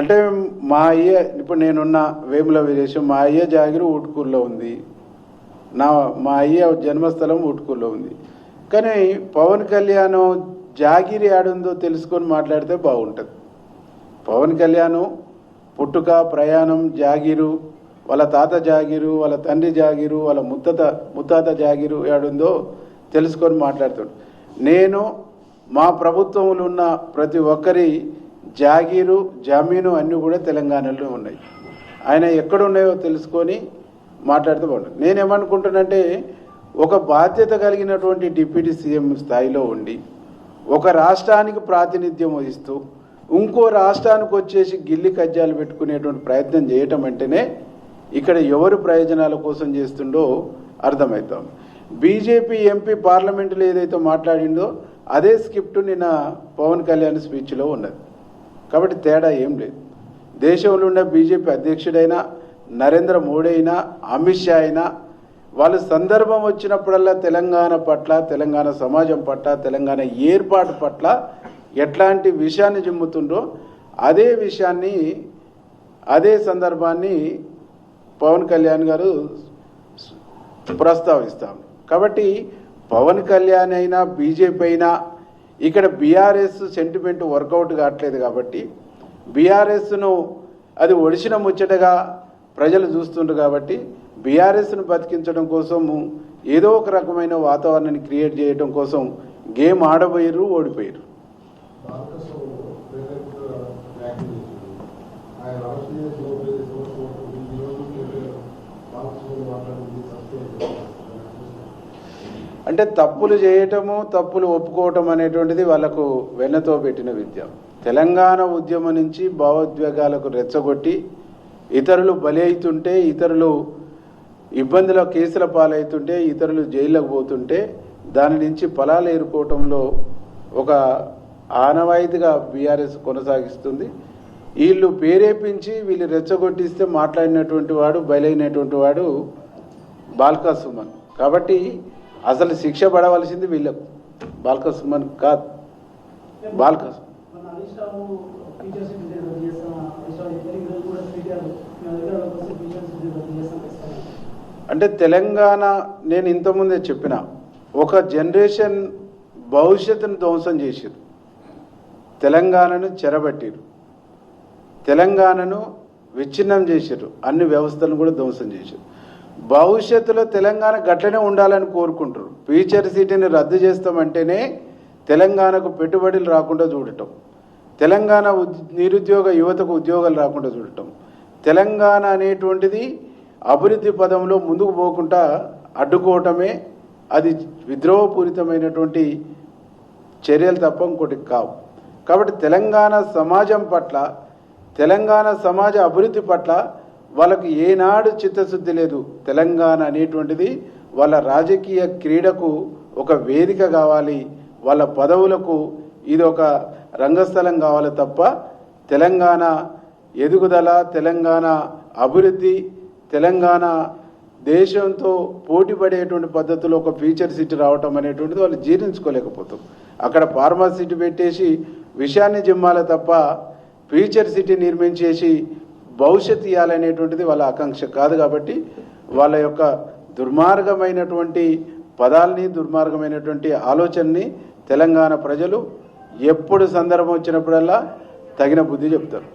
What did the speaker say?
అంటే మా అయ్య ఇప్పుడు నేనున్న వేముల వీరేశం, మా అయ్య జాగిరి ఊటుకూరులో ఉంది, మా అయ్య జన్మస్థలం ఊటుకూరులో ఉంది. కానీ పవన్ కళ్యాణ్ జాగిరి ఆడుందో తెలుసుకొని మాట్లాడితే బాగుంటుంది. పవన్ కళ్యాణ్ పుట్టుక ప్రయాణం జాగిరు, వాళ్ళ తాత జాగిరు, వాళ్ళ తండ్రి జాగిరు, వాళ్ళ ముత్తాత జాగిరు ఆడుందో తెలుసుకొని మాట్లాడుతాడు. నేను మా ప్రభుత్వంలో ఉన్న ప్రతి ఒక్కరి జాగీరు జమీను అన్నీ కూడా తెలంగాణలో ఉన్నాయి. ఆయన ఎక్కడున్నాయో తెలుసుకొని మాట్లాడితే బాగుంటుంది. నేనేమనుకుంటున్నానంటే ఒక బాధ్యత కలిగినటువంటి డిప్యూటీ సీఎం స్థాయిలో ఉండి ఒక రాష్ట్రానికి ప్రాతినిధ్యం వహిస్తూ ఇంకో రాష్ట్రానికి వచ్చేసి గిల్లి కజ్జాలు పెట్టుకునేటువంటి ప్రయత్నం చేయటం అంటేనే ఇక్కడ ఎవరు ప్రయోజనాల కోసం చేస్తుండో అర్థమవుతాం. బీజేపీ ఎంపీ పార్లమెంటులో ఏదైతే మాట్లాడిందో అదే స్క్రిప్ట్ నిన్న పవన్ కళ్యాణ్ స్పీచ్లో ఉన్నది. కాబట్టి తేడా ఏం లేదు. దేశంలో ఉన్న బీజేపీ అధ్యక్షుడైనా నరేంద్ర మోడీ అయినా అమిత్ షా అయినా వాళ్ళు సందర్భం వచ్చినప్పుడల్లా తెలంగాణ పట్ల, తెలంగాణ సమాజం పట్ల, తెలంగాణ ఏర్పాటు పట్ల ఎట్లాంటి విషయాన్ని జిమ్ముతుండ్రో అదే విషయాన్ని, అదే సందర్భాన్ని పవన్ కళ్యాణ్ గారు ప్రస్తావిస్తాం. కాబట్టి పవన్ కళ్యాణ్ అయినా బీజేపీ అయినా ఇక్కడ బీఆర్ఎస్ సెంటిమెంట్ వర్కౌట్ కావట్లేదు. కాబట్టి బీఆర్ఎస్ను అది ఒడిసిన ముచ్చటగా ప్రజలు చూస్తుండ్రు. కాబట్టి బీఆర్ఎస్ను బతికించడం కోసము ఏదో ఒక రకమైన వాతావరణాన్ని క్రియేట్ చేయడం కోసం గేమ్ ఆడబోయారు, ఓడిపోయారు. అంటే తప్పులు చేయటము, తప్పులు ఒప్పుకోవటం అనేటువంటిది వాళ్ళకు వెన్నతో పెట్టిన విద్య. తెలంగాణ ఉద్యమం నుంచి భావోద్వేగాలకు రెచ్చగొట్టి ఇతరులు బలి అవుతుంటే, ఇతరులు ఇబ్బందుల కేసుల పాలవుతుంటే, ఇతరులు జైళ్ళకు పోతుంటే దాని నుంచి ఫలాలు ఏరుకోవటంలో ఒక ఆనవాయితీగా బీఆర్ఎస్ కొనసాగిస్తుంది. వీళ్ళు ప్రేరేపించి వీళ్ళు రెచ్చగొట్టిస్తే మాట్లాడినటువంటి వాడు, బలైనటువంటి వాడు బాల్కా సుమన్. కాబట్టి అసలు శిక్ష పడవలసింది వీళ్ళకు, బాల్కా సుమన్ కాదు. బాల్కా అంటే తెలంగాణ, నేను ఇంతకుముందే చెప్పిన, ఒక జనరేషన్ భవిష్యత్తును ధ్వంసం చేశారు, తెలంగాణను చెరబట్టారు, తెలంగాణను విచ్ఛిన్నం చేశారు, అన్ని వ్యవస్థలను కూడా ధ్వంసం చేశారు. భవిష్యత్తులో తెలంగాణ గట్లనే ఉండాలని కోరుకుంటారు. ఫ్యూచర్ సిటీని రద్దు చేస్తామంటేనే తెలంగాణకు పెట్టుబడులు రాకుండా చూడటం, తెలంగాణ నిరుద్యోగ యువతకు ఉద్యోగాలు రాకుండా చూడటం, తెలంగాణ అనేటువంటిది అభివృద్ధి పదంలో ముందుకు పోకుండా అడ్డుకోవటమే అది విద్రోహపూరితమైనటువంటి చర్యలు తప్ప ఇంకోటి కావు. కాబట్టి తెలంగాణ సమాజం పట్ల, తెలంగాణ సమాజ అభివృద్ధి పట్ల వాళ్ళకు ఏనాడు చిత్తశుద్ధి లేదు. తెలంగాణ అనేటువంటిది వాళ్ళ రాజకీయ క్రీడకు ఒక వేదిక కావాలి, వాళ్ళ పదవులకు ఇది ఒక రంగస్థలం కావాలి తప్ప తెలంగాణ ఎదుగుదల, తెలంగాణ అభివృద్ధి, తెలంగాణ దేశంతో పోటీపడేటువంటి పద్ధతిలో ఒక ఫ్యూచర్ సిటీ రావటం అనేటువంటిది వాళ్ళు జీర్ణించుకోలేకపోతాం. అక్కడ ఫార్మా సిటీ పెట్టేసి విషయాన్ని జిమ్మాలి తప్ప ఫ్యూచర్ సిటీ నిర్మించేసి భవిష్యత్తు ఇవ్వాలనేటువంటిది వాళ్ళ ఆకాంక్ష కాదు. కాబట్టి వాళ్ళ యొక్క దుర్మార్గమైనటువంటి పదాలని, దుర్మార్గమైనటువంటి ఆలోచనని తెలంగాణ ప్రజలు ఎప్పుడు సందర్భం వచ్చినప్పుడల్లా తగిన బుద్ధి చెప్తారు.